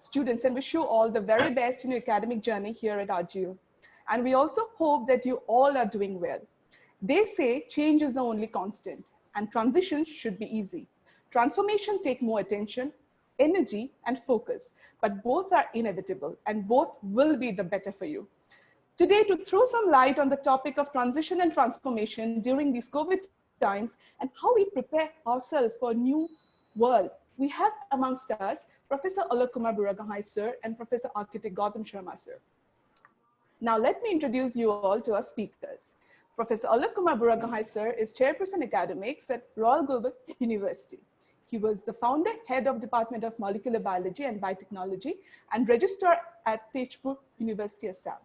students and wish you all the very best in your academic journey here at RGU. And we also hope that you all are doing well. They say change is the only constant and transition should be easy. Transformation takes more attention, energy, and focus, but both are inevitable and both will be the better for you. Today, to throw some light on the topic of transition and transformation during these COVID times and how we prepare ourselves for a new world, we have amongst us Professor A.K.Buragohain sir and Professor Architect Gautam Sharma sir. Now let me introduce you all to our speakers. Professor A.K.Buragohain sir is Chairperson Academics at Royal Global University. He was the founder, head of Department of Molecular Biology and Biotechnology and Registrar at Tezpur University, Assam.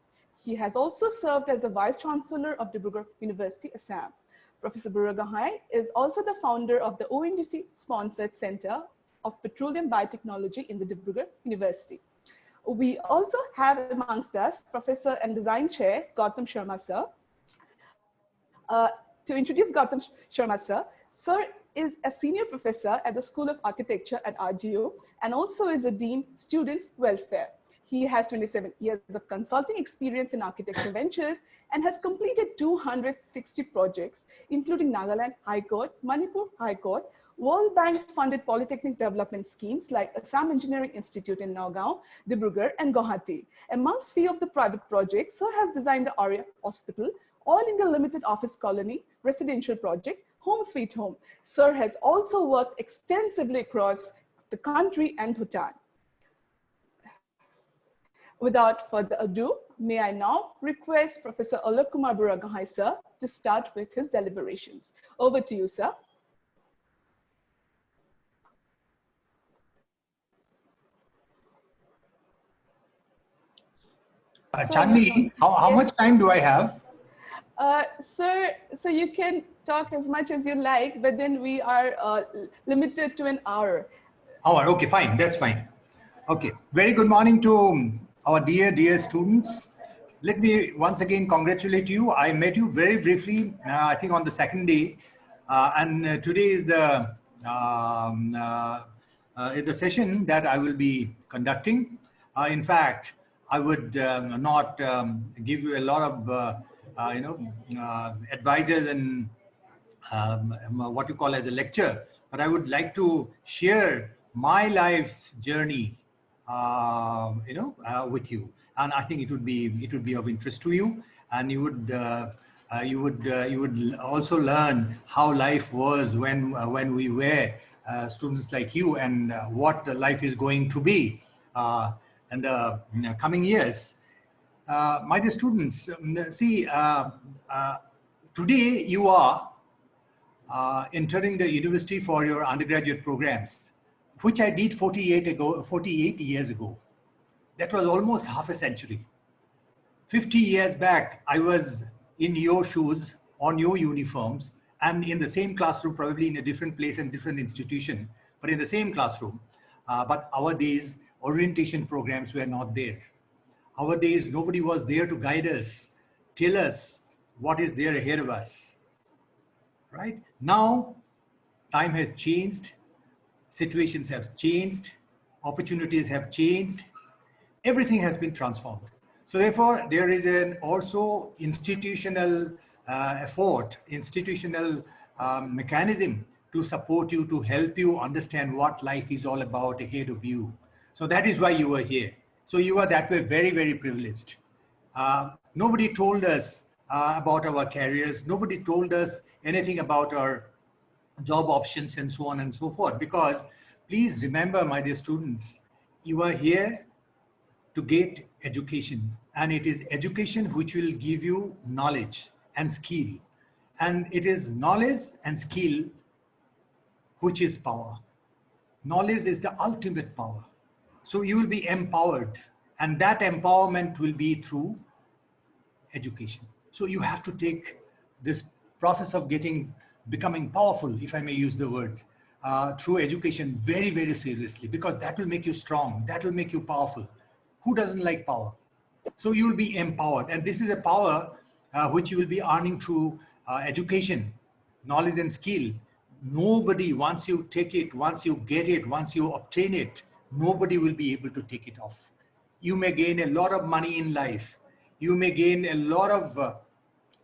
He has also served as the Vice Chancellor of Dibrugarh University, Assam. Professor Buragohain is also the founder of the ONGC-sponsored Center of Petroleum Biotechnology in the Dibrugarh University. We also have amongst us Professor and Design Chair Gautam Sharma sir. To introduce Gautam Sharma sir, sir is a senior professor at the School of Architecture at RGU and also is a Dean Students Welfare. He has 27 years of consulting experience in architecture ventures and has completed 260 projects, including Nagaland High Court, Manipur High Court, World Bank funded polytechnic development schemes like Assam Engineering Institute in Nagaon, Dibrugarh and Guwahati. Amongst few of the private projects, sir has designed the Arya Hospital, All India Limited Office Colony, residential project, Home Sweet Home. Sir has also worked extensively across the country and Bhutan. Without further ado, may I now request Professor A.K.Buragohain sir to start with his deliberations. Over to you, sir. Chandni, how much time do I have? Sir, so you can talk as much as you like, but then we are limited to an hour. Hour, okay, fine, that's fine. Okay, very good morning to our dear students. Let me once again congratulate you. I met you very briefly, I think on the second day, and today is the session that I will be conducting. In fact, I would not give you a lot of advices and what you call as a lecture, but I would like to share my life's journey with you, and I think it would be of interest to you, and you would also learn how life was when we were students like you, and what life is going to be in the coming years. My dear students, see, today you are entering the university for your undergraduate programs, which I did 48 years ago. That was almost half a century. 50 years back, I was in your shoes, on your uniforms, and in the same classroom, probably in a different place and different institution, but in the same classroom. But our days, orientation programs were not there. Our days, nobody was there to guide us, tell us what is there ahead of us, right? Now, time has changed, situations have changed, opportunities have changed, everything has been transformed. So therefore, there is an also institutional effort, institutional mechanism to support you, to help you understand what life is all about ahead of you. So that is why you are here. So you are that way very, very privileged. Nobody told us about our careers. Nobody told us anything about our job options and so on and so forth. Because please remember, my dear students, you are here to get education. And it is education which will give you knowledge and skill. And it is knowledge and skill which is power. Knowledge is the ultimate power. So you will be empowered, and that empowerment will be through education. So you have to take this process of becoming powerful, if I may use the word, through education very, very seriously, because that will make you strong. That will make you powerful. Who doesn't like power? So you will be empowered. And this is a power which you will be earning through education, knowledge and skill. Nobody, once you take it, once you get it, once you obtain it, nobody will be able to take it off. You may gain a lot of money in life. You may gain a lot of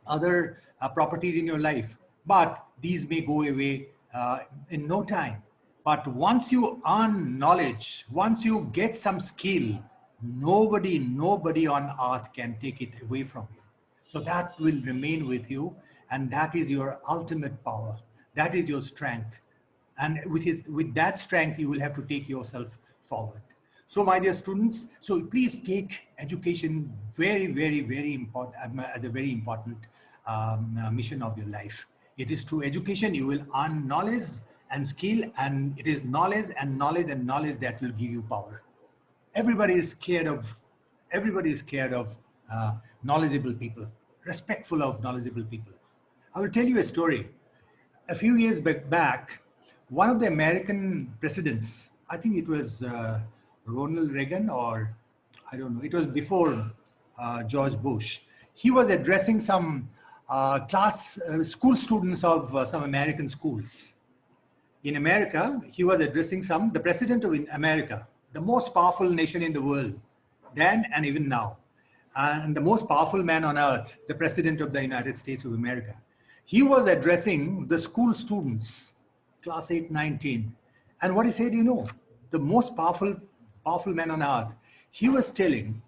other properties in your life, but these may go away in no time. But once you earn knowledge, once you get some skill, nobody on earth can take it away from you. So that will remain with you, and that is your ultimate power. That is your strength. And with that strength, you will have to take yourself forward. So my dear students, so please take education very important, as a very important mission of your life. It is through education you will earn knowledge and skill, and it is knowledge and knowledge and knowledge that will give you power. Everybody is scared of knowledgeable people, respectful of knowledgeable people. I will tell you a story. A few years back, one of the American presidents, I think it was Ronald Reagan, or I don't know, it was before George Bush. He was addressing some school students of some American schools. In America, he was addressing the president of America, the most powerful nation in the world, then and even now, and the most powerful man on earth, the president of the United States of America. He was addressing the school students, class 8, 9, 10. And what he said, the most powerful man on earth, he was telling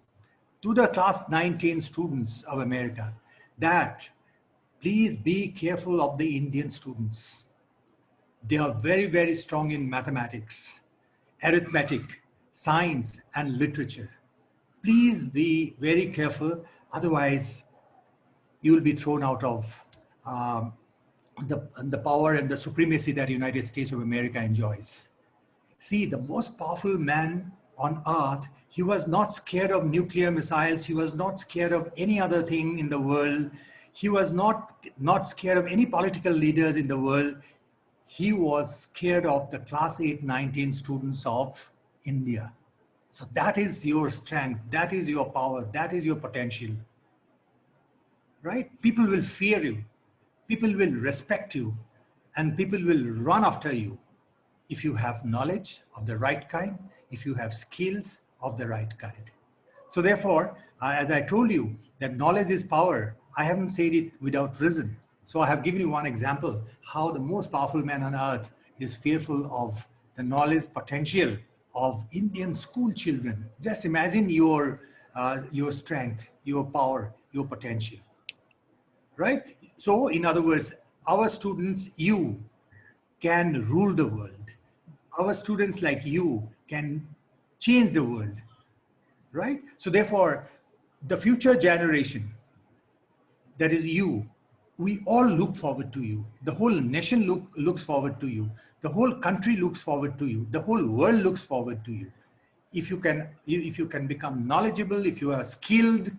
to the class 9, 10 students of America that please be careful of the Indian students. They are very strong in mathematics, arithmetic, science, and literature. Please be very careful, otherwise you will be thrown out of the power and the supremacy that the United States of America enjoys. See, the most powerful man on earth, he was not scared of nuclear missiles. He was not scared of any other thing in the world. He was not scared of any political leaders in the world. He was scared of the class 8, 19 students of India. So that is your strength. That is your power. That is your potential. Right? People will fear you. People will respect you, and people will run after you if you have knowledge of the right kind, if you have skills of the right kind. So therefore, as I told you that knowledge is power, I haven't said it without reason. So I have given you one example how the most powerful man on earth is fearful of the knowledge potential of Indian school children. Just imagine your strength, your power, your potential, right? So in other words, our students, you can rule the world. Our students like you can change the world, right? So therefore, the future generation, that is you, we all look forward to you. The whole nation looks forward to you. The whole country looks forward to you. The whole world looks forward to you. If you can become knowledgeable, if you are skilled,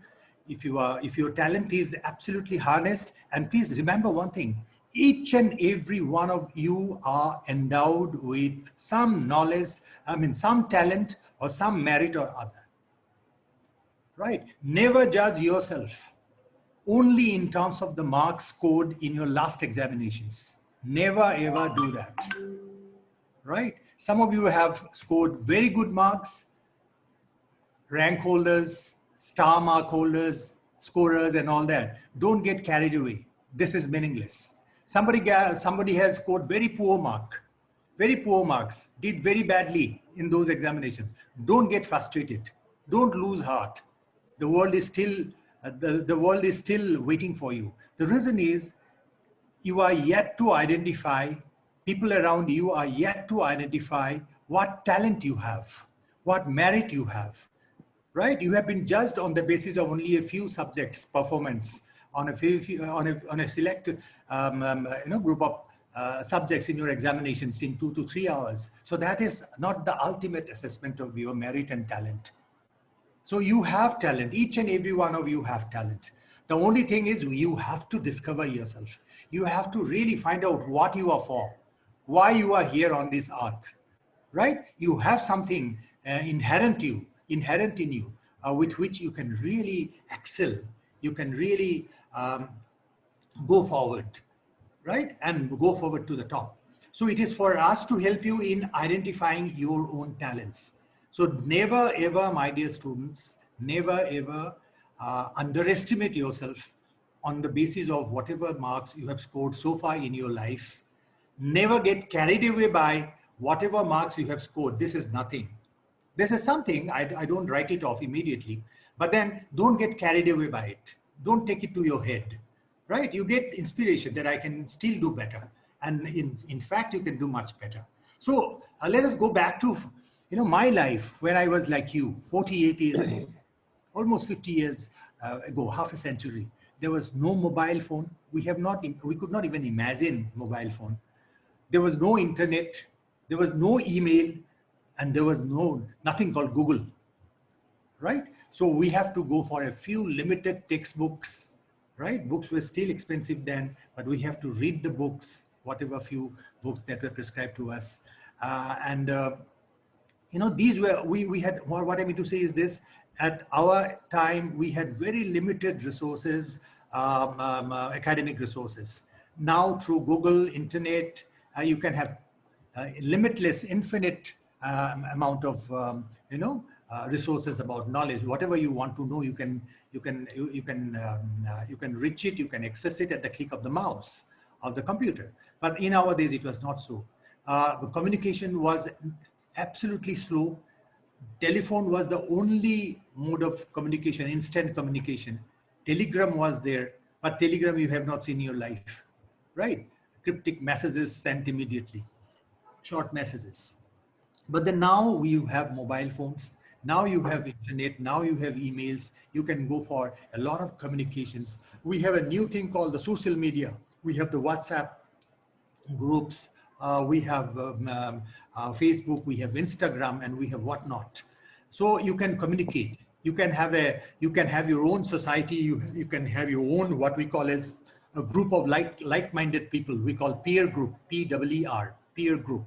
if your talent is absolutely harnessed. And please remember one thing, each and every one of you are endowed with some knowledge, some talent or some merit or other, right? Never judge yourself only in terms of the marks scored in your last examinations. Never ever do that, right? Some of you have scored very good marks, rank holders, star mark holders, scorers and all that. Don't get carried away. This is meaningless. Somebody has scored very poor marks, did very badly in those examinations. Don't get frustrated. Don't lose heart. The world is still waiting for you. The reason is you are yet to identify, people around you are yet to identify what talent you have, what merit you have. Right? You have been judged on the basis of only a few subjects' performance on a select group of subjects in your examinations in 2 to 3 hours. So that is not the ultimate assessment of your merit and talent. So you have talent. Each and every one of you have talent. The only thing is you have to discover yourself. You have to really find out what you are for, why you are here on this earth. Right? You have something inherent in you, with which you can really excel. You can really go forward, right? And go forward to the top. So it is for us to help you in identifying your own talents. So never ever, my dear students, never ever underestimate yourself on the basis of whatever marks you have scored so far in your life. Never get carried away by whatever marks you have scored. This is nothing. This is something, I don't write it off immediately, but then don't get carried away by it. Don't take it to your head, right? You get inspiration that I can still do better. And in fact, you can do much better. So let us go back to, my life when I was like you, 48 years ago, almost 50 years ago, half a century. There was no mobile phone. We could not even imagine mobile phone. There was no internet, there was no email, and there was nothing called Google, right? So we have to go for a few limited textbooks, right? Books were still expensive then, but we have to read the books, whatever few books that were prescribed to us. These were, we had, what I mean to say is this, at our time, we had very limited resources, academic resources. Now through Google, internet, you can have limitless, infinite amount of resources about knowledge. Whatever you want to know, you can reach it, you can access it at the click of the mouse of the computer. But in our days, it was not so. The communication was absolutely slow. Telephone was the only mode of communication, instant communication. Telegram was there, but telegram you have not seen in your life, right? Cryptic messages sent immediately, short messages. But then now we have mobile phones, now you have internet, now you have emails, you can go for a lot of communications. We have a new thing called the social media. We have the WhatsApp groups, we have Facebook, we have Instagram, and we have whatnot. So you can communicate. You can have your own society. You can have your own, what we call as a group of like-minded people. We call peer group, P-E-E-R, peer group.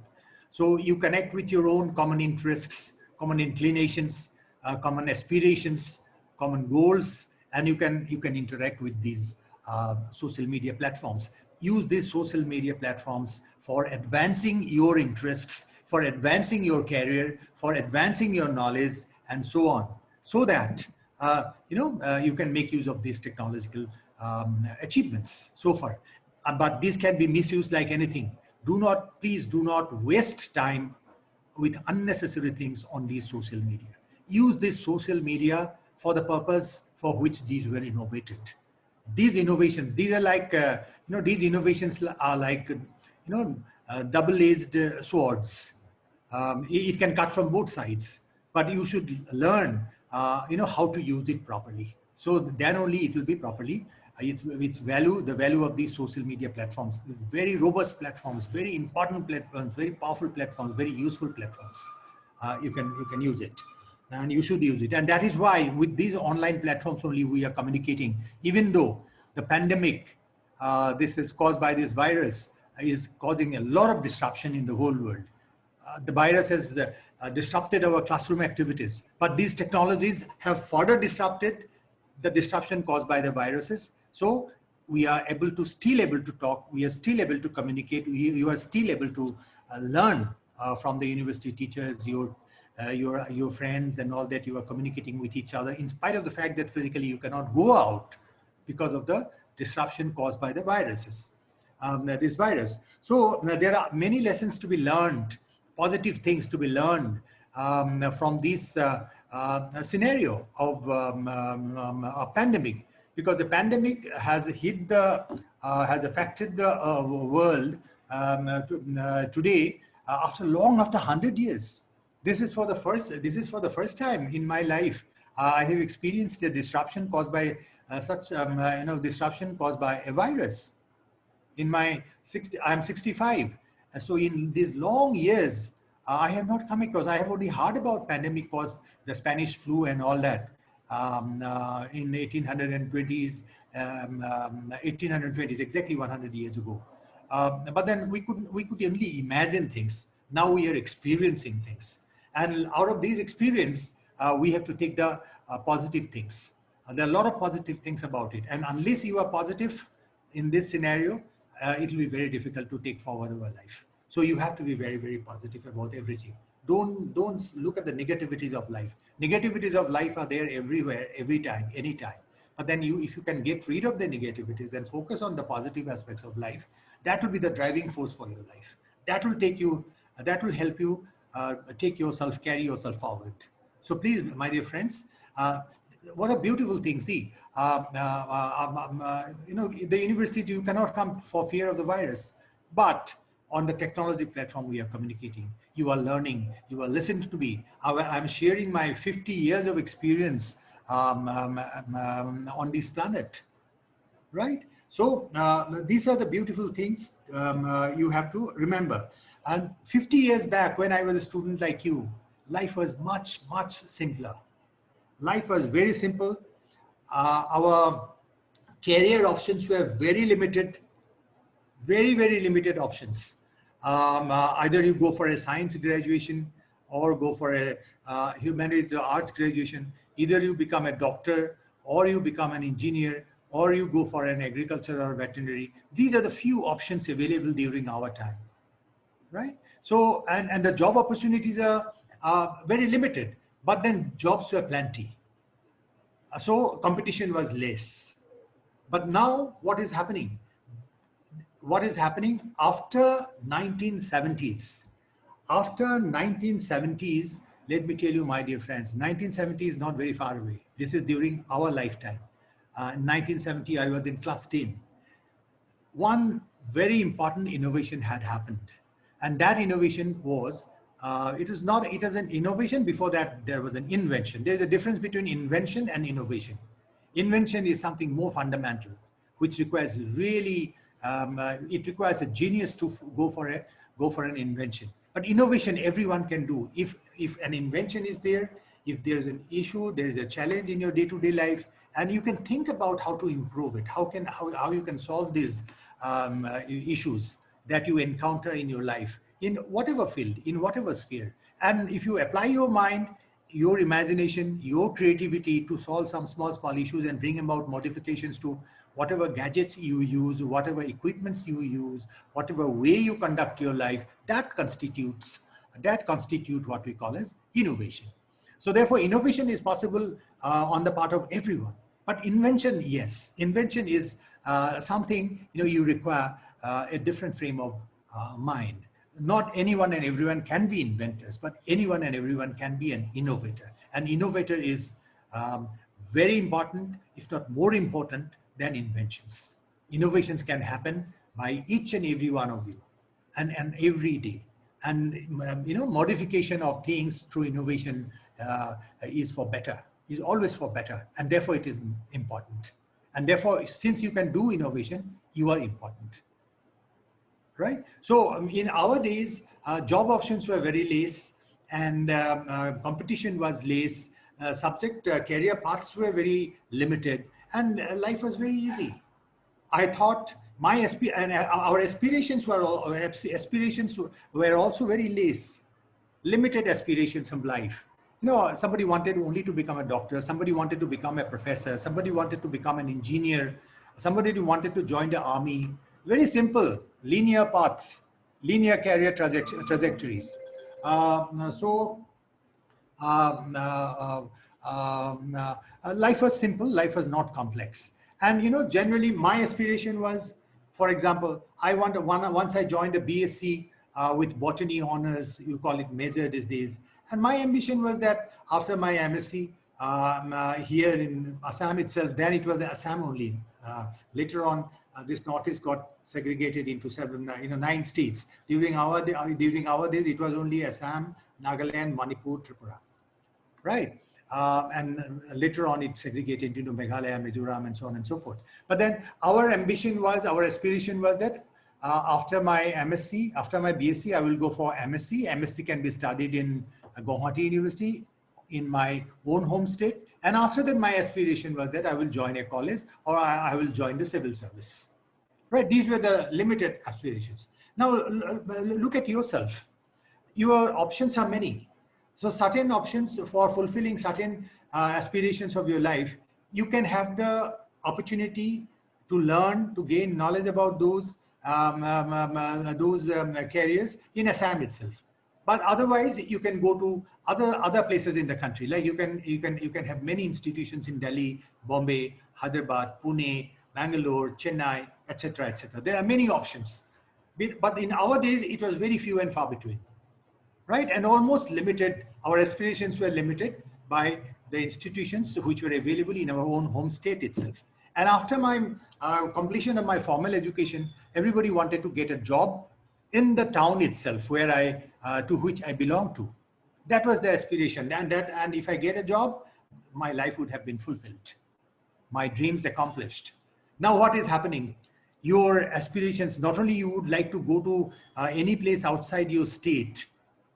So you connect with your own common interests, common inclinations, common aspirations, common goals, and you can interact with these social media platforms. Use these social media platforms for advancing your interests, for advancing your career, for advancing your knowledge, and so on, so that you can make use of these technological achievements so far. But these can be misused like anything. Please do not waste time with unnecessary things on these social media. Use this social media for the purpose for which these were innovated. These innovations, these are like, these innovations are like, double-edged swords. It can cut from both sides, but you should learn, how to use it properly. So then only it will be properly. Its value, the value of these social media platforms, very robust platforms, very important platforms, very powerful platforms, very useful platforms. You can use it, and you should use it. And that is why with these online platforms only we are communicating, even though the pandemic, this is caused by this virus, is causing a lot of disruption in the whole world. The virus has disrupted our classroom activities, but these technologies have further disrupted the disruption caused by the viruses. So we are still able to talk, we are still able to communicate, you are still able to learn from the university teachers, your friends and all that. You are communicating with each other in spite of the fact that physically you cannot go out because of the disruption caused by the viruses, this virus. So there are many lessons to be learned, positive things to be learned from this scenario of a pandemic, because the pandemic has has affected the world today after 100 years. This is for the first time in my life I have experienced a disruption caused by disruption caused by a virus. I'm 65. So in these long years, I have not come across, I have only heard about pandemic caused the Spanish flu and all that in 1820s, 1820s, exactly 100 years ago. But then we could only imagine things. Now we are experiencing things. And out of these experience, we have to take the positive things. There are a lot of positive things about it. And unless you are positive in this scenario, it will be very difficult to take forward our life. So you have to be very, very positive about everything. Don't look at the negativities of life. Negativities of life are there everywhere, every time, anytime. But then if you can get rid of the negativities and focus on the positive aspects of life, that will be the driving force for your life. That will take you, that will help you carry yourself forward. So please, my dear friends, what a beautiful thing. See, the universities, you cannot come for fear of the virus, but on the technology platform, we are communicating. You are learning. You are listening to me. I'm sharing my 50 years of experience on this planet, right? So these are the beautiful things you have to remember. And 50 years back, when I was a student like you, life was much, much simpler. Life was very simple. Our career options were very limited, very, very limited options. Either you go for a science graduation or go for a humanities or arts graduation. Either you become a doctor or you become an engineer or you go for an agriculture or veterinary. These are the few options available during our time, right? So, and the job opportunities are very limited, but then jobs were plenty. So competition was less. But now what is happening? What is happening after 1970s? After 1970s, let me tell you, my dear friends, 1970 is not very far away. This is during our lifetime. In 1970, I was in class 10. One very important innovation had happened. And that innovation was, it was an innovation. Before that, there was an invention. There's a difference between invention and innovation. Invention is something more fundamental, which requires really, it requires a genius to go for an invention. But innovation, everyone can do. If an invention is there, if there's an issue, there is a challenge in your day-to-day life, and you can think about how to improve it, how you can solve these issues that you encounter in your life, in whatever field, in whatever sphere. And if you apply your mind, your imagination, your creativity to solve some small issues and bring about modifications to whatever gadgets you use, whatever equipments you use, whatever way you conduct your life, that constitutes what we call as innovation. So therefore, innovation is possible on the part of everyone. But invention, yes, invention is something, you require a different frame of mind. Not anyone and everyone can be inventors, but anyone and everyone can be an innovator. An innovator is very important, if not more important than inventions. Innovations can happen by each and every one of you, and every day. And modification of things through innovation is for better, is always for better, and therefore it is important. And therefore, since you can do innovation, you are important, right? So in our days, job options were very less, and competition was less. Career paths were very limited, and life was very easy. I thought our aspirations were also very less, limited aspirations of life. Somebody wanted only to become a doctor, somebody wanted to become a professor, somebody wanted to become an engineer, somebody wanted to join the army. Very simple, linear paths, linear career trajectories. Life was simple, life was not complex. And generally my aspiration was, for example, once I joined the BSc with botany honors, you call it major these days. And my ambition was that after my MSc here in Assam itself, then it was Assam only. Later on, this Northeast got segregated into several, 9 states. During our days, it was only Assam, Nagaland, Manipur, Tripura, right? And later on, it segregated into Meghalaya, Mizoram, and so on and so forth. But then our aspiration was that after my MSc, after my BSc, I will go for MSc. MSc can be studied in Guwahati University in my own home state. And after that, my aspiration was that I will join a college or I will join the civil service, right? These were the limited aspirations. Now, look at yourself. Your options are many. So certain options for fulfilling certain aspirations of your life, you can have the opportunity to learn, to gain knowledge about those careers in Assam itself. But otherwise, you can go to other places in the country. Like you can have many institutions in Delhi, Bombay, Hyderabad, Pune, Bangalore, Chennai, etc., etc. There are many options. But in our days, it was very few and far between, right? And almost limited. Our aspirations were limited by the institutions which were available in our own home state itself. And after my completion of my formal education, everybody wanted to get a job in the town itself where to which I belong to. That was the aspiration. And if I get a job, my life would have been fulfilled, my dreams accomplished. Now what is happening? Your aspirations, not only you would like to go to any place outside your state,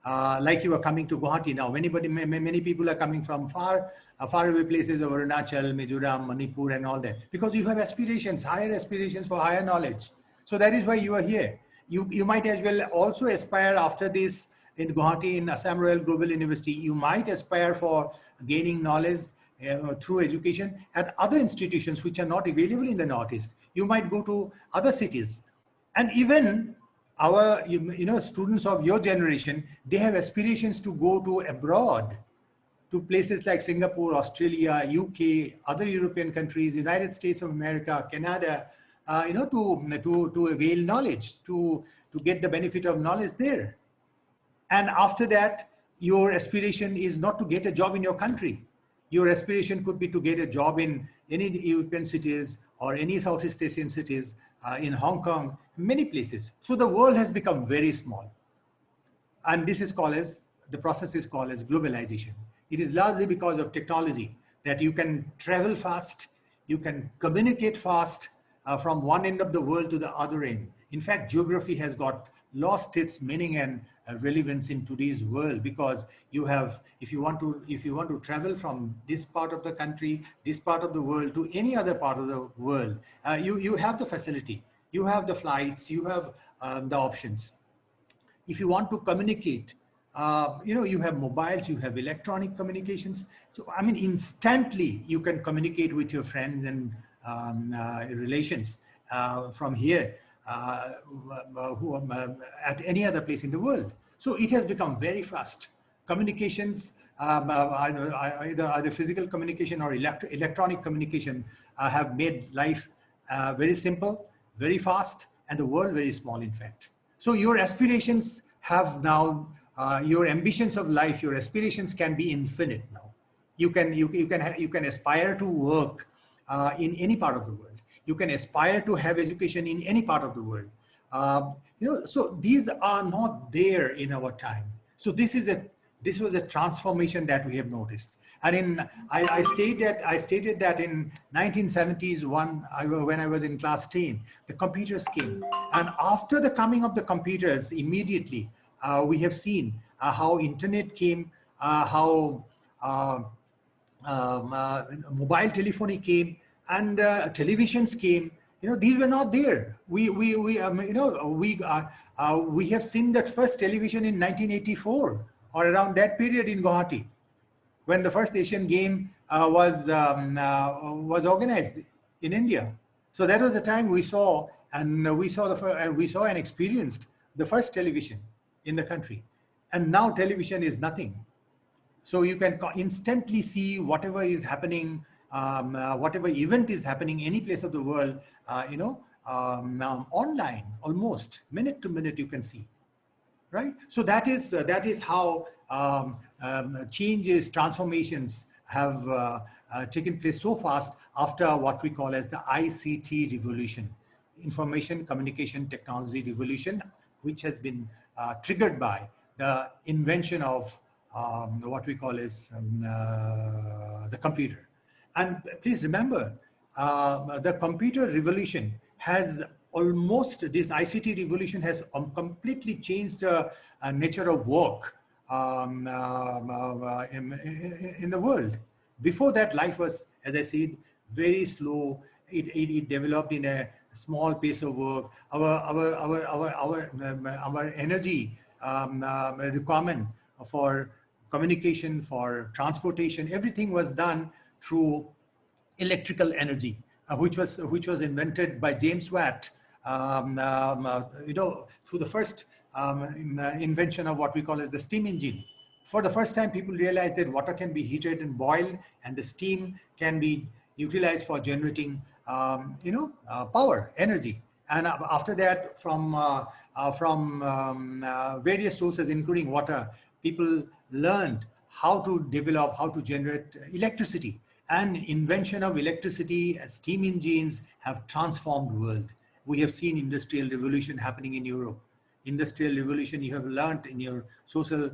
like you are coming to Guwahati now. Many people are coming from far away places of Arunachal, Mizoram, Manipur and all that, because you have aspirations, higher aspirations for higher knowledge. So that is why you are here. You might as well also aspire after this in Guwahati, in Assam Royal Global University, you might aspire for gaining knowledge through education at other institutions which are not available in the Northeast. You might go to other cities. And even our students of your generation, they have aspirations to go to abroad, to places like Singapore, Australia, UK, other European countries, United States of America, Canada, to avail knowledge, to get the benefit of knowledge there. And after that, your aspiration is not to get a job in your country. Your aspiration could be to get a job in any European cities or any Southeast Asian cities, in Hong Kong, many places. So the world has become very small. And this is called as, the process is called as globalization. It is largely because of technology that you can travel fast, you can communicate fast from one end of the world to the other end. In fact, geography has lost its meaning and relevance in today's world, because you have, if you want to travel from this part of the country, this part of the world to any other part of the world, you have the facility, you have the flights, you have the options. If you want to communicate, you have mobiles, you have electronic communications. So, I mean, instantly you can communicate with your friends and relations from here at any other place in the world. So it has become very fast. Communications, either physical communication or electronic communication, have made life very simple, very fast, and the world very small, in fact. So your aspirations have now, your ambitions of life, your aspirations can be infinite now. You can aspire to work in any part of the world. You can aspire to have education in any part of the world. So these are not there in our time. So this was a transformation that we have noticed. And I stated that in 1970s, when I was in class 10, the computers came. And after the coming of the computers, immediately, we have seen how internet came, how mobile telephony came, and televisions came. These were not there. We have seen that first television in 1984 or around that period in Guwahati, when the first Asian game was organized in India. So that was the time we saw and experienced the first television in the country. And now television is nothing. So you can instantly see whatever is happening, whatever event is happening any place of the world, online, almost minute to minute you can see, right? So that is how changes, transformations have taken place so fast after what we call as the ICT revolution, information communication technology revolution, which has been triggered by the invention of what we call as the computer. And please remember, the computer revolution has this ICT revolution has completely changed the nature of work in the world. Before that, life was, as I said, very slow. It developed in a small pace of work. Our energy requirement for communication, for transportation, everything was done through electrical energy, which was invented by James Watt, through the first invention of what we call as the steam engine. For the first time, people realized that water can be heated and boiled, and the steam can be utilized for generating, power, energy. And after that, from various sources, including water, people learned how to develop, how to generate electricity. And invention of electricity, steam engines have transformed the world. We have seen industrial revolution happening in Europe. Industrial revolution you have learned in your social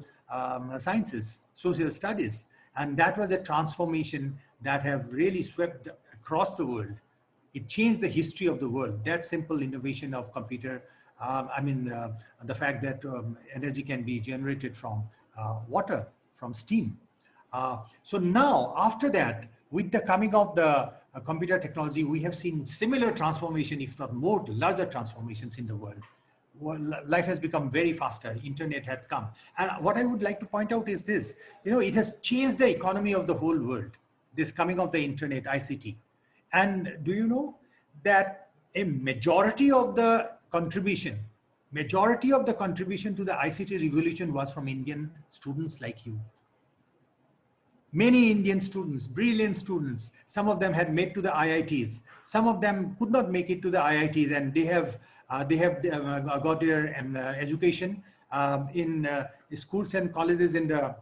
sciences, social studies. And that was a transformation that have really swept across the world. It changed the history of the world. That simple innovation of computer, the fact that energy can be generated from water, from steam. So now, after that, with the coming of the computer technology, we have seen similar transformation, if not more, larger transformations in the world. Well, life has become very faster. Internet had come. And what I would like to point out is this, it has changed the economy of the whole world, this coming of the internet, ICT. And do you know that a majority of the contribution to the ICT revolution was from Indian students like you? Many Indian students, brilliant students, some of them had made to the IITs. Some of them could not make it to the IITs, and they have got their education in schools and colleges in the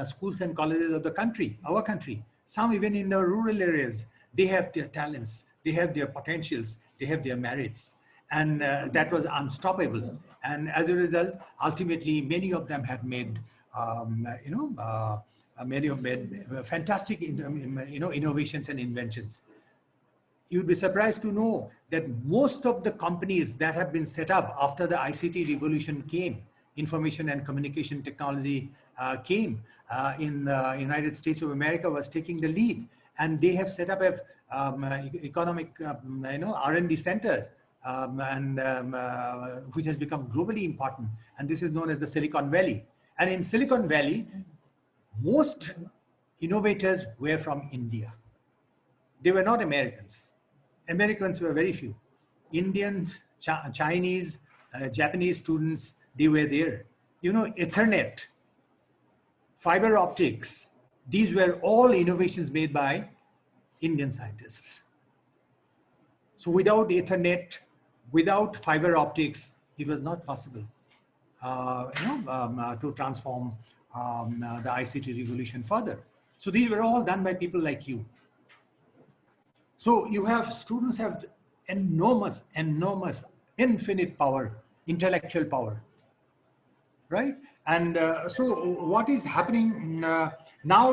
schools and colleges of the country, our country. Some even in the rural areas. They have their talents, they have their potentials, they have their merits, and that was unstoppable. And as a result, ultimately, many of them have made, many have made fantastic, innovations and inventions. You'd be surprised to know that most of the companies that have been set up after the ICT revolution came, information and communication technology came in the United States of America was taking the lead, and they have set up a economic, R&D center, which has become globally important, and this is known as the Silicon Valley. And in Silicon Valley, most innovators were from India. They were not Americans. Americans were very few. Indians, Chinese, Japanese students, they were there. Ethernet, fiber optics, these were all innovations made by Indian scientists. So without Ethernet, without fiber optics, it was not possible to transform the ICT revolution further. So these were all done by people like you. So you have, students have enormous, infinite power, intellectual power, right? And so what is happening now? Now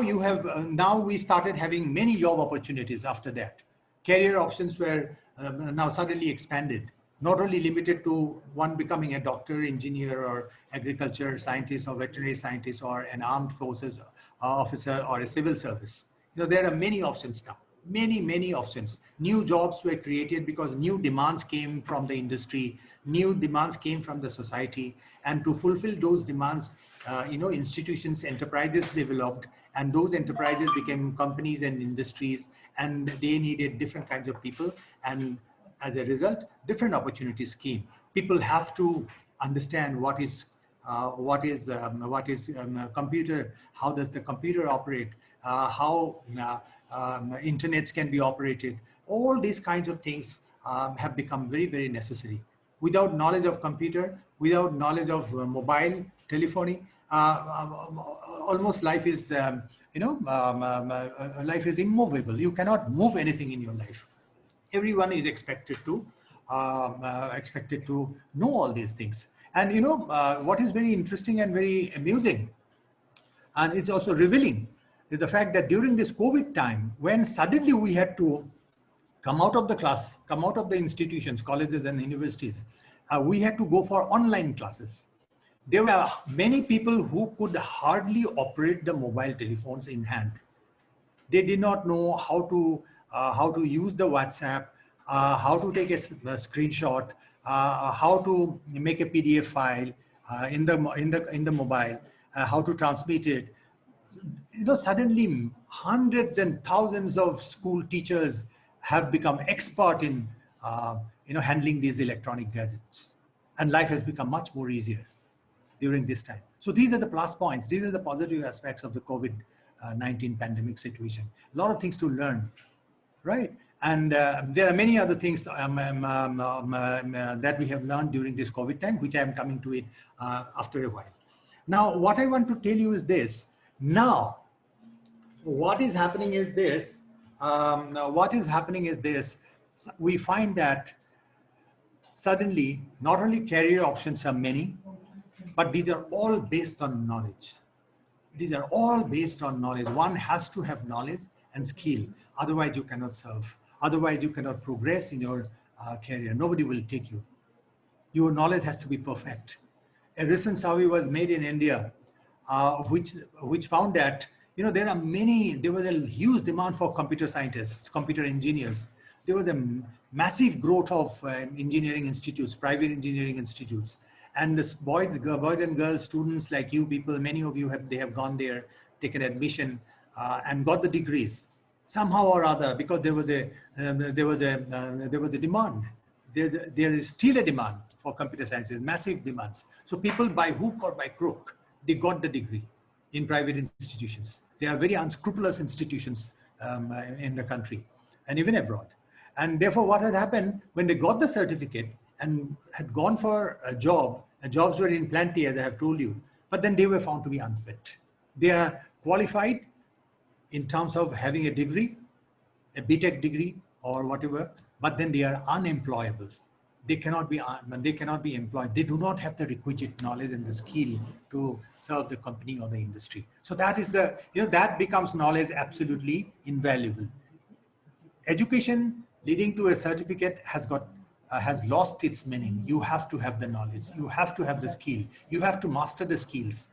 we started having many job opportunities after that. Career options were now suddenly expanded, not only limited to one becoming a doctor, engineer, or agriculture scientist, or veterinary scientist, or an armed forces officer, or a civil service. There are many options now. Many options. New jobs were created because new demands came from the industry, new demands came from the society, and to fulfill those demands, institutions, enterprises developed, and those enterprises became companies and industries, and they needed different kinds of people, and as a result, different opportunities came. People have to understand what is computer, how does the computer operate, how internets can be operated. All these kinds of things have become very, very necessary. Without knowledge of computer, without knowledge of mobile telephony, almost life is, life is immovable. You cannot move anything in your life. Everyone is expected to know all these things. And what is very interesting and very amusing, and it's also revealing, is the fact that during this COVID time, when suddenly we had to come out of the class, come out of the institutions, colleges and universities, we had to go for online classes. There were many people who could hardly operate the mobile telephones in hand. They did not know how to use the WhatsApp, how to take a screenshot, how to make a PDF file in the mobile, how to transmit it. Suddenly hundreds and thousands of school teachers have become expert in handling these electronic gadgets. and life has become much more easier during this time. So these are the plus points. These are the positive aspects of the COVID-19 pandemic situation. A lot of things to learn, right? And there are many other things that we have learned during this COVID time, which I am coming to it after a while. Now, what I want to tell you is this. Now, what is happening is this. We find that suddenly, not only career options are many, but these are all based on knowledge. These are all based on knowledge. One has to have knowledge and skill. Otherwise, you cannot serve. Otherwise, you cannot progress in your career. Nobody will take you. Your knowledge has to be perfect. A recent survey was made in India, which found that there was a huge demand for computer scientists, computer engineers. There was a massive growth of engineering institutes, private engineering institutes. And the boys and girls, students like you people, many of you have gone there, taken admission, and got the degrees somehow or other, because there was a demand. There is still a demand for computer sciences, massive demands. So people by hook or by crook, they got the degree in private institutions. They are very unscrupulous institutions in the country and even abroad. And therefore, what had happened when they got the certificate and had gone for a job, jobs were in plenty, as I have told you, but then they were found to be unfit. They are qualified in terms of having a degree, a BTech degree or whatever, but then they are unemployable. They cannot be employed. They do not have the requisite knowledge and the skill to serve the company or the industry. So that is that becomes knowledge absolutely invaluable. Education leading to a certificate has lost its meaning. You have to have the knowledge. You have to have the skill. You have to master the skills.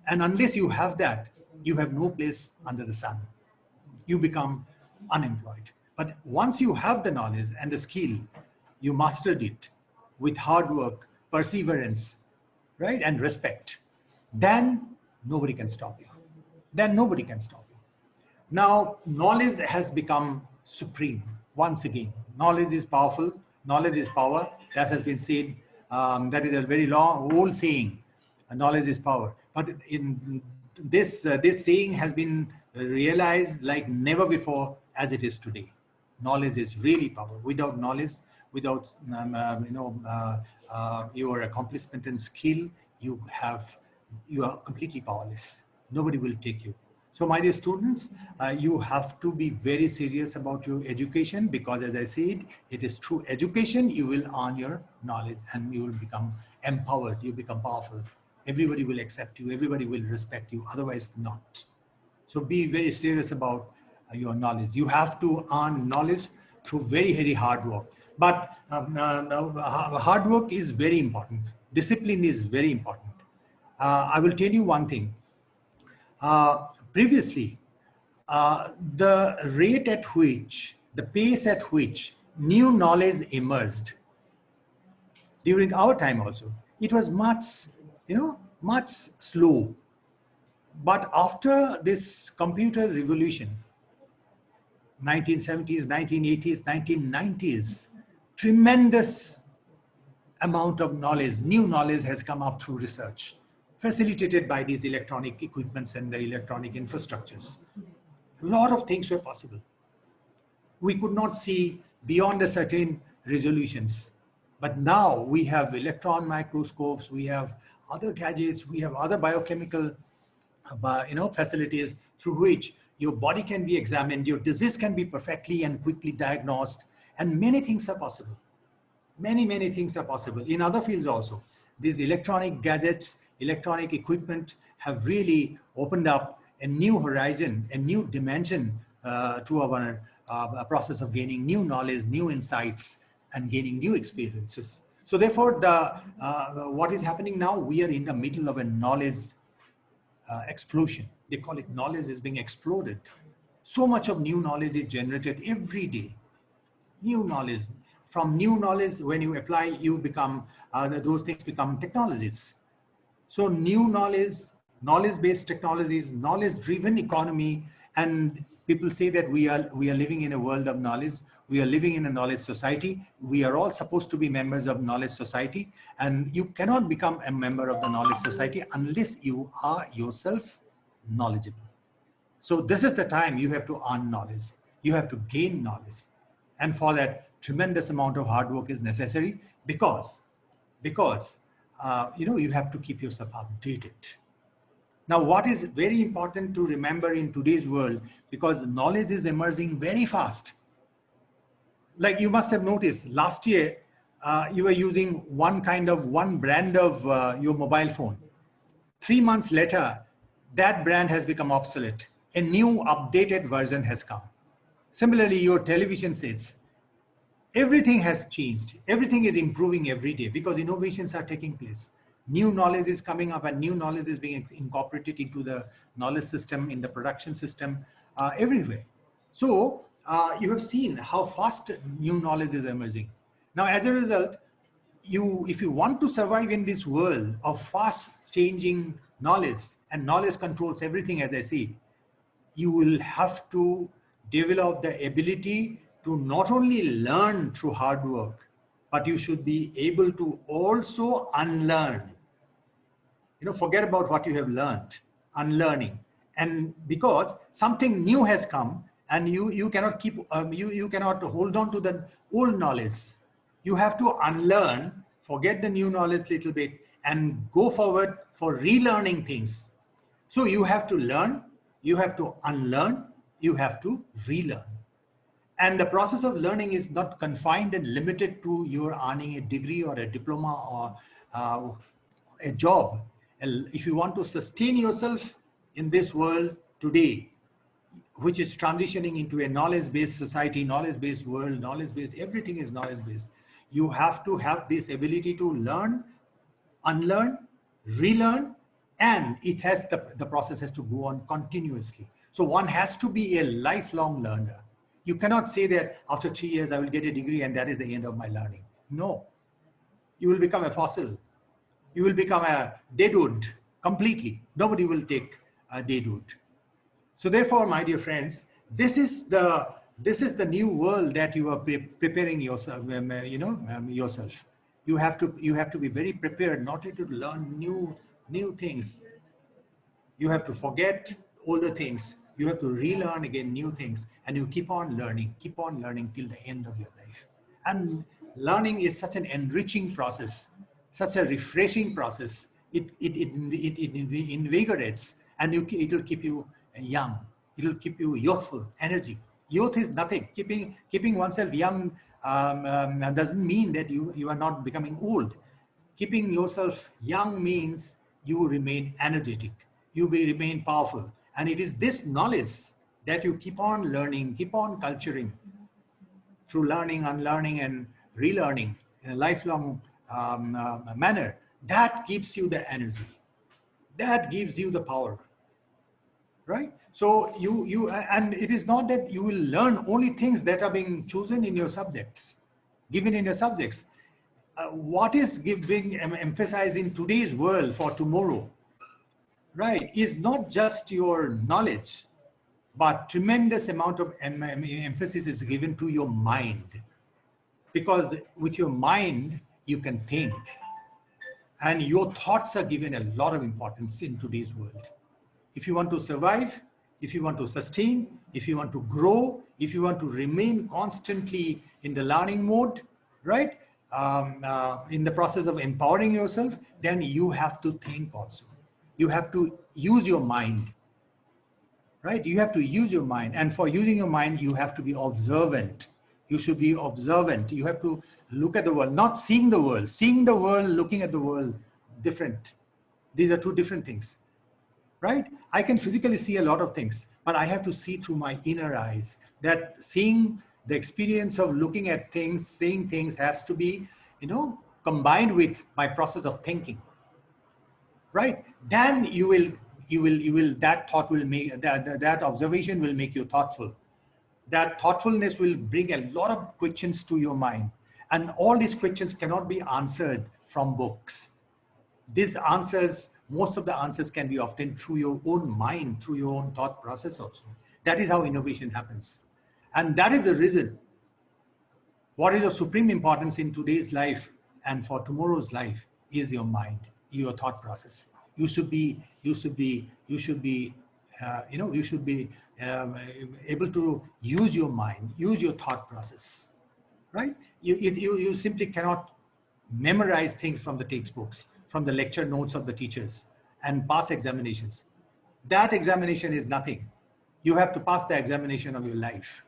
And unless you have that, you have no place under the sun. You become unemployed. But once you have the knowledge and the skill, you mastered it with hard work, perseverance, right, and respect, then nobody can stop you. Then nobody can stop you. Now, knowledge has become supreme once again. Knowledge is powerful. Knowledge is power. That has been said. That is a very old saying. Knowledge is power. But in this saying has been realized like never before as it is today. Knowledge is really power. Without knowledge, without your accomplishment and skill, you are completely powerless. Nobody will take you. So my dear students, you have to be very serious about your education, because as I said, it is through education you will earn your knowledge and you will become empowered, you become powerful. Everybody will accept you, everybody will respect you, otherwise not. So be very serious about your knowledge. You have to earn knowledge through very, very hard work. But hard work is very important. Discipline is very important. I will tell you one thing. Previously, the rate at which, the pace at which new knowledge emerged during our time also, it was much slow. But after this computer revolution, 1970s, 1980s, 1990s, tremendous amount of knowledge, new knowledge has come up through research, facilitated by these electronic equipments and the electronic infrastructures. A lot of things were possible. We could not see beyond a certain resolutions. But now we have electron microscopes, we have other gadgets, we have other biochemical facilities through which your body can be examined, your disease can be perfectly and quickly diagnosed, and many things are possible. Many, many things are possible in other fields also. These electronic gadgets, electronic equipment have really opened up a new horizon, a new dimension to our process of gaining new knowledge, new insights, and gaining new experiences. So therefore, what is happening now, we are in the middle of a knowledge explosion. They call it knowledge is being exploded. So much of new knowledge is generated every day. New knowledge. From new knowledge, when you apply, you become, those things become technologies. So new knowledge, knowledge-based technologies, knowledge-driven economy, and People say that we are living in a world of knowledge. We are living in a knowledge society. We are all supposed to be members of knowledge society, and you cannot become a member of the knowledge society unless you are yourself knowledgeable. So this is the time you have to earn knowledge. You have to gain knowledge, and for that, tremendous amount of hard work is necessary because you have to keep yourself updated. Now, what is very important to remember in today's world, because knowledge is emerging very fast. Like you must have noticed, last year, you were using one brand of your mobile phone. 3 months later, that brand has become obsolete. A new updated version has come. Similarly, your television sets, everything has changed. Everything is improving every day because innovations are taking place. New knowledge is coming up and new knowledge is being incorporated into the knowledge system, in the production system, everywhere. So you have seen how fast new knowledge is emerging. Now, as a result, if you want to survive in this world of fast changing knowledge, and knowledge controls everything, as I say, you will have to develop the ability to not only learn through hard work, but you should be able to also unlearn. Forget about what you have learned, unlearning. And because something new has come, and you cannot keep, you cannot hold on to the old knowledge. You have to unlearn, forget the new knowledge a little bit, and go forward for relearning things. So you have to learn, you have to unlearn, you have to relearn. And the process of learning is not confined and limited to your earning a degree or a diploma or a job. If you want to sustain yourself in this world today, which is transitioning into a knowledge-based society, knowledge-based world, knowledge-based, everything is knowledge-based. You have to have this ability to learn, unlearn, relearn, and the process has to go on continuously. So one has to be a lifelong learner. You cannot say that after 3 years I will get a degree and that is the end of my learning. No, you will become a fossil. You will become a deadwood completely. Nobody will take a deadwood. So therefore, my dear friends, this is the new world that you are preparing yourself. Yourself. You have to be very prepared not to learn new things. You have to forget older things. You have to relearn again new things, and you keep on learning till the end of your life. And learning is such an enriching process, such a refreshing process. It invigorates, and it will keep you young. It will keep you youthful, energy. Youth is nothing. Keeping oneself young doesn't mean that you are not becoming old. Keeping yourself young means you remain energetic. You will remain powerful. And it is this knowledge that you keep on learning, keep on culturing through learning, unlearning, and relearning in a lifelong manner. That gives you the energy. That gives you the power. Right? So and it is not that you will learn only things that are being chosen in your subjects, given in your subjects. What is being emphasized in today's world for tomorrow, right, is not just your knowledge, but tremendous amount of emphasis is given to your mind. Because with your mind, you can think. And your thoughts are given a lot of importance in today's world. If you want to survive, if you want to sustain, if you want to grow, if you want to remain constantly in the learning mode, right? In the process of empowering yourself, then you have to think also. You have to use your mind, right? You have to use your mind. And for using your mind, you have to be observant. You should be observant. You have to look at the world, not seeing the world. Seeing the world, looking at the world, different. These are two different things. Right? I can physically see a lot of things, but I have to see through my inner eyes. That seeing, the experience of looking at things, seeing things has to be, combined with my process of thinking. Right? Then that thought will make, that observation will make you thoughtful. That thoughtfulness will bring a lot of questions to your mind. And all these questions cannot be answered from books. These answers, most of the answers can be obtained through your own mind, through your own thought process also. That is how innovation happens. And that is the reason what is of supreme importance in today's life and for tomorrow's life is your mind, your thought process. You should be able to use your mind, use your thought process, right? You simply cannot memorize things from the textbooks, from the lecture notes of the teachers and pass examinations. That examination is nothing. You have to pass the examination of your life,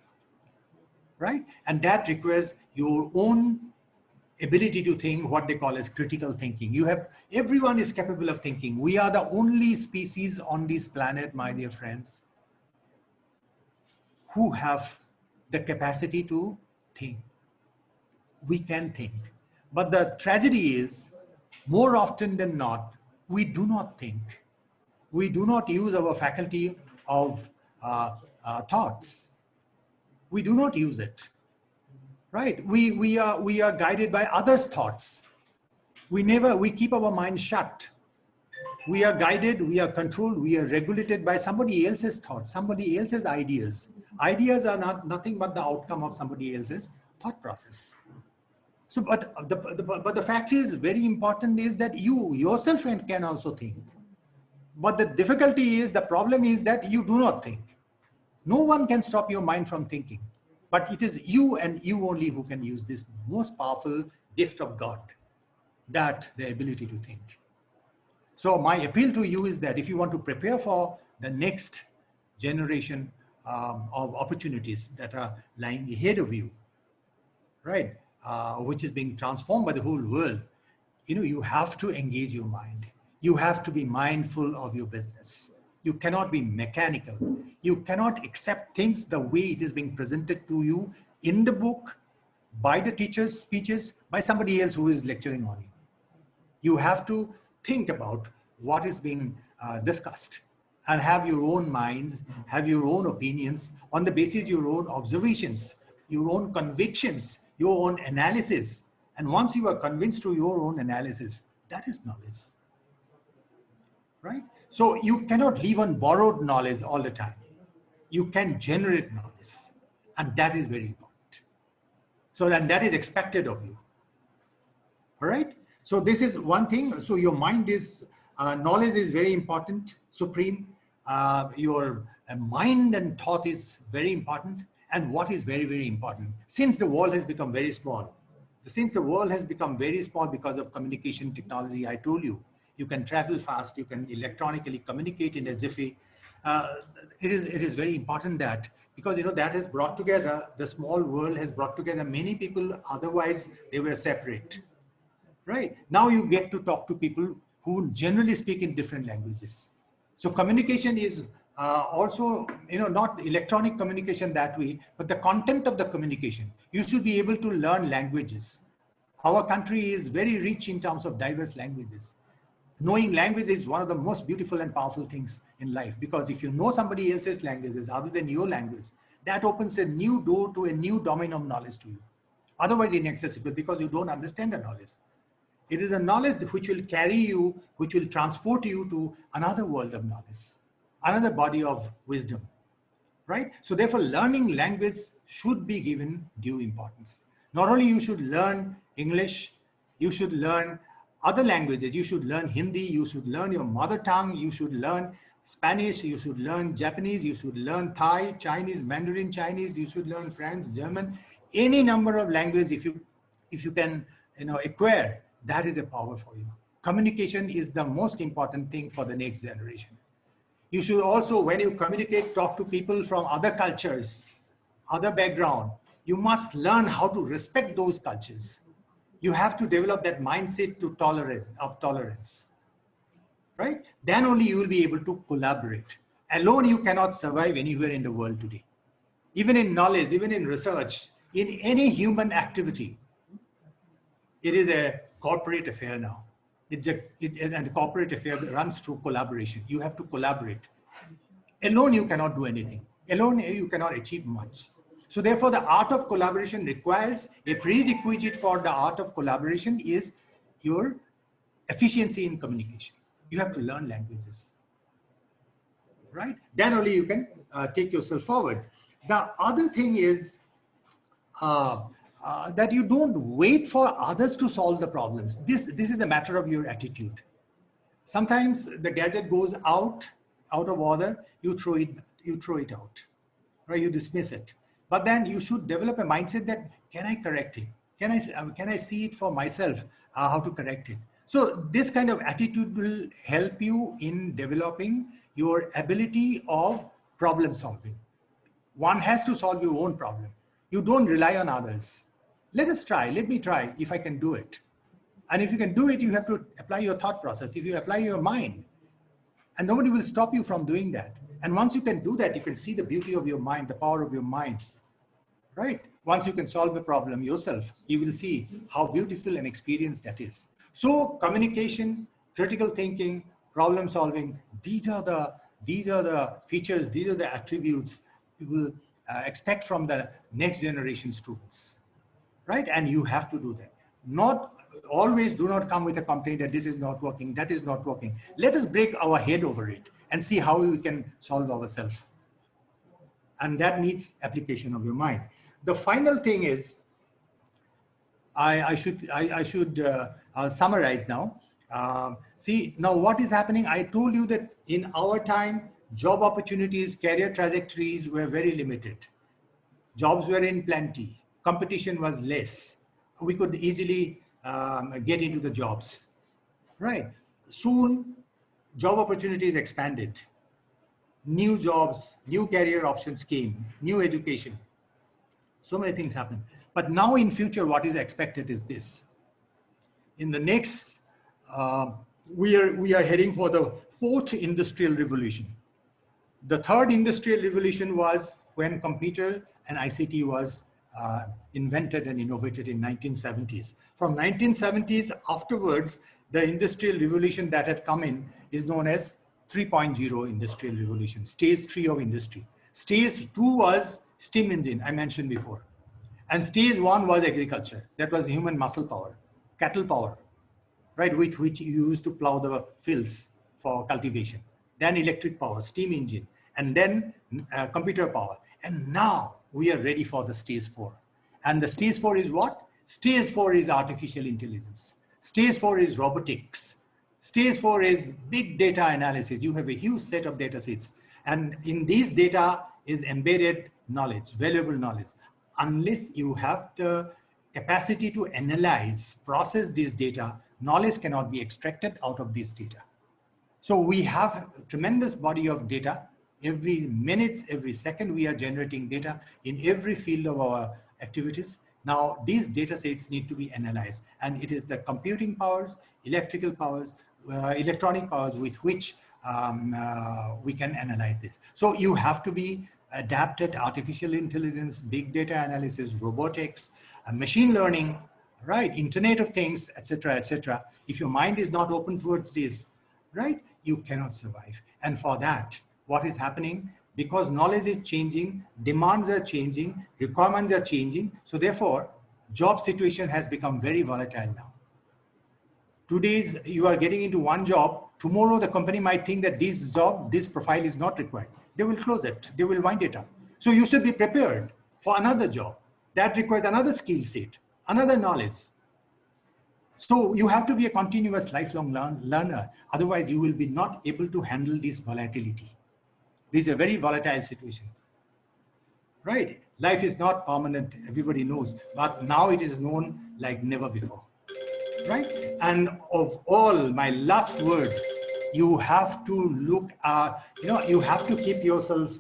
right? And that requires your own ability to think, what they call as critical thinking. Everyone is capable of thinking. We are the only species on this planet, my dear friends, who have the capacity to think. We can think. But the tragedy is, more often than not, we do not think. We do not use our faculty of thoughts. We do not use it, right? We are guided by others' thoughts. We keep our mind shut. We are guided, we are controlled, we are regulated by somebody else's thoughts, somebody else's ideas. Ideas are nothing but the outcome of somebody else's thought process. So, but the fact is, very important is that you yourself can also think. But the difficulty is, the problem is that you do not think. No one can stop your mind from thinking. But it is you and you only who can use this most powerful gift of God, that the ability to think. So my appeal to you is that if you want to prepare for the next generation of opportunities that are lying ahead of you, right, which is being transformed by the whole world, you have to engage your mind. You have to be mindful of your business. You cannot be mechanical. You cannot accept things the way it is being presented to you in the book, by the teacher's speeches, by somebody else who is lecturing on you. You have to think about what is being discussed and have your own minds, have your own opinions on the basis of your own observations, your own convictions, your own analysis. And once you are convinced to your own analysis, that is knowledge, right? So you cannot live on borrowed knowledge all the time. You can generate knowledge, and that is very important. So then that is expected of you, all right? So this is one thing. So your mind is, knowledge is very important, supreme. Your mind and thought is very important. And what is very, very important, since the world has become very small, because of communication technology, I told you, you can travel fast, you can electronically communicate in a jiffy. It is very important that, because that has brought together, the small world has brought together many people, otherwise they were separate. Right? Now you get to talk to people who generally speak in different languages. So communication is also, not electronic communication that way, but the content of the communication. You should be able to learn languages. Our country is very rich in terms of diverse languages. Knowing language is one of the most beautiful and powerful things in life, because if you know somebody else's languages other than your language, that opens a new door to a new domain of knowledge to you. Otherwise inaccessible, because you don't understand the knowledge. It is a knowledge which will carry you, which will transport you to another world of knowledge, another body of wisdom, right? So therefore, learning language should be given due importance. Not only you should learn English, you should learn other languages. You should learn Hindi, you should learn your mother tongue, you should learn Spanish, you should learn Japanese, you should learn Thai, Chinese, Mandarin Chinese, you should learn French, German, any number of languages if you can acquire. That is a power for you. Communication is the most important thing for the next generation. You should also, when you communicate, talk to people from other cultures, other background. You must learn how to respect those cultures. You have to develop that mindset of tolerance, right? Then only you will be able to collaborate. Alone, you cannot survive anywhere in the world today. Even in knowledge, even in research, in any human activity, it is a corporate affair now. And the corporate affair runs through collaboration. You have to collaborate. Alone, you cannot do anything. Alone, you cannot achieve much. So therefore, the art of collaboration requires, a prerequisite for the art of collaboration is your efficiency in communication. You have to learn languages, right? Then only you can take yourself forward. The other thing is that you don't wait for others to solve the problems. This is a matter of your attitude. Sometimes the gadget goes out of order, you throw it out, right? You dismiss it. But then you should develop a mindset that, can I correct it? Can I see it for myself, how to correct it? So this kind of attitude will help you in developing your ability of problem solving. One has to solve your own problem. You don't rely on others. Let me try if I can do it. And if you can do it, you have to apply your thought process. If you apply your mind, and nobody will stop you from doing that. And once you can do that, you can see the beauty of your mind, the power of your mind, right? Once you can solve a problem yourself, you will see how beautiful an experience that is. So communication, critical thinking, problem solving, these are the features, these are the attributes people expect from the next generation students, right? And you have to do that. Do not come with a complaint that this is not working, that is not working. Let us break our head over it and see how we can solve ourselves. And that needs application of your mind. The final thing is, I should summarize now. See, now what is happening? I told you that in our time, job opportunities, career trajectories were very limited. Jobs were in plenty. Competition was less. We could easily get into the jobs, right? Soon, job opportunities expanded. New jobs, new career options came, new education. So many things happened. But now in future, what is expected is this. In the next, we are heading for the fourth industrial revolution. The third industrial revolution was when computer and ICT was invented and innovated in 1970s. From 1970s afterwards, the industrial revolution that had come in is known as 3.0 industrial revolution, stage 3 of industry. Stage 2 was steam engine, I mentioned before. And stage 1 was agriculture. That was human muscle power, cattle power, right? Which you used to plow the fields for cultivation. Then electric power, steam engine, and then computer power. And now we are ready for the stage 4. And the stage 4 is what? Stage 4 is artificial intelligence. Stage 4 is robotics. Stage 4 is big data analysis. You have a huge set of data sets. And in these data is embedded knowledge, valuable knowledge. Unless you have the capacity to analyze, process this data, knowledge cannot be extracted out of this data. So we have a tremendous body of data. Every minute, every second, we are generating data in every field of our activities. Now, these data sets need to be analyzed, and it is the computing powers, electrical powers, electronic powers with which we can analyze this. So you have to be adapted: artificial intelligence, big data analysis, robotics, machine learning, right? Internet of Things, etc., etc. If your mind is not open towards this, right, you cannot survive. And for that, what is happening? Because knowledge is changing, demands are changing, requirements are changing. So therefore, job situation has become very volatile now. Today's, you are getting into one job. Tomorrow, the company might think that this job, this profile is not required. They will close it. They will wind it up. So you should be prepared for another job that requires another skill set, another knowledge. So you have to be a continuous lifelong learner. Otherwise, you will be not able to handle this volatility. This is a very volatile situation, right? Life is not permanent, everybody knows, but now it is known like never before, right? And of all, my last word, you have to look at, you have to keep yourself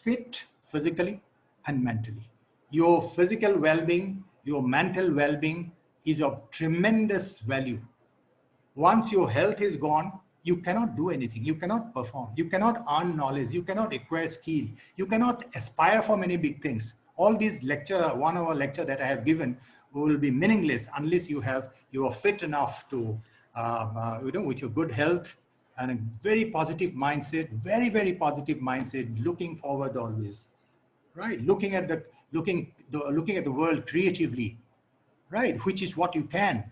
fit physically and mentally. Your physical well-being, your mental well-being is of tremendous value. Once your health is gone, you cannot do anything. You cannot perform. You cannot earn knowledge. You cannot acquire skill. You cannot aspire for many big things. All these 1 hour lecture that I have given will be meaningless unless you are fit enough to, with your good health and a very positive mindset, very, very positive mindset, looking forward always, right? Looking at the world creatively, right? Which is what you can,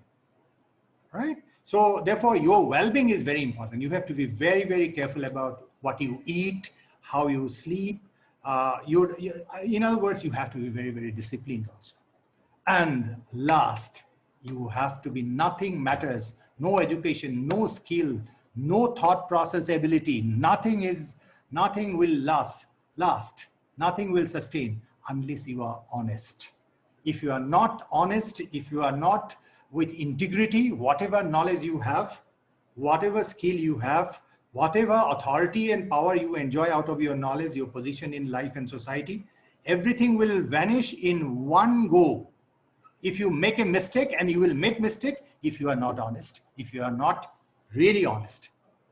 right? So therefore, your well-being is very important. You have to be very, very careful about what you eat, how you sleep. In other words, you have to be very, very disciplined also. And last, you have to be, nothing matters, no education, no skill, no thought process ability, nothing will last, nothing will sustain unless you are honest. If you are not honest, if you are not with integrity, whatever knowledge you have, whatever skill you have, whatever authority and power you enjoy out of your knowledge, your position in life and society, everything will vanish in one go. If you make a mistake, and you will make mistake if you are not honest, if you are not really honest.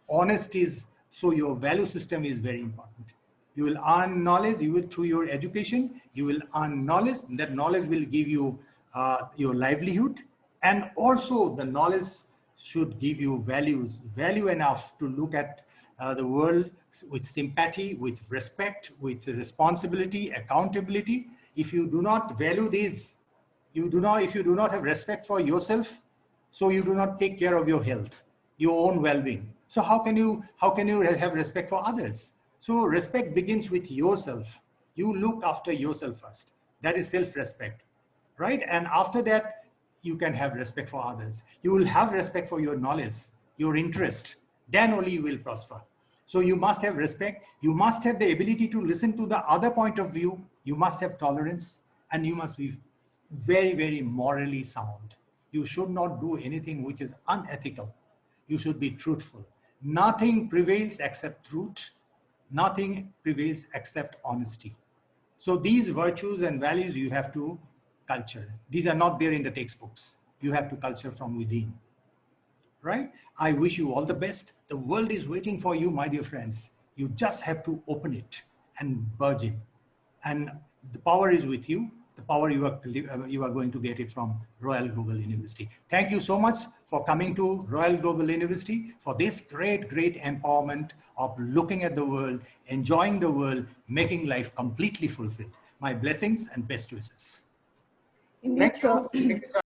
Honest is, so your value system is very important. You will earn knowledge, you will, through your education, you will earn knowledge. That knowledge will give you your livelihood, and also the knowledge should give you value enough to look at the world with sympathy, with respect, with responsibility, accountability. If you do not value these, if you do not have respect for yourself, so you do not take care of your health, your own well-being. So how can you have respect for others? So respect begins with yourself. You look after yourself first. That is self-respect, right? And after that, you can have respect for others. You will have respect for your knowledge, your interest. Then only you will prosper. So you must have respect. You must have the ability to listen to the other point of view. You must have tolerance, and you must be very, very morally sound. You should not do anything which is unethical. You should be truthful. Nothing prevails except truth. Nothing prevails except honesty. So these virtues and values you have to culture. These are not there in the textbooks. You have to culture from within, right? I wish you all the best. The world is waiting for you, my dear friends. You just have to open it and burgeon. And the power is with you. The power you are going to get it from Royal Global University. Thank you so much for coming to Royal Global University for this great, great empowerment of looking at the world, enjoying the world, making life completely fulfilled. My blessings and best wishes. Indeed, sir. Thank you.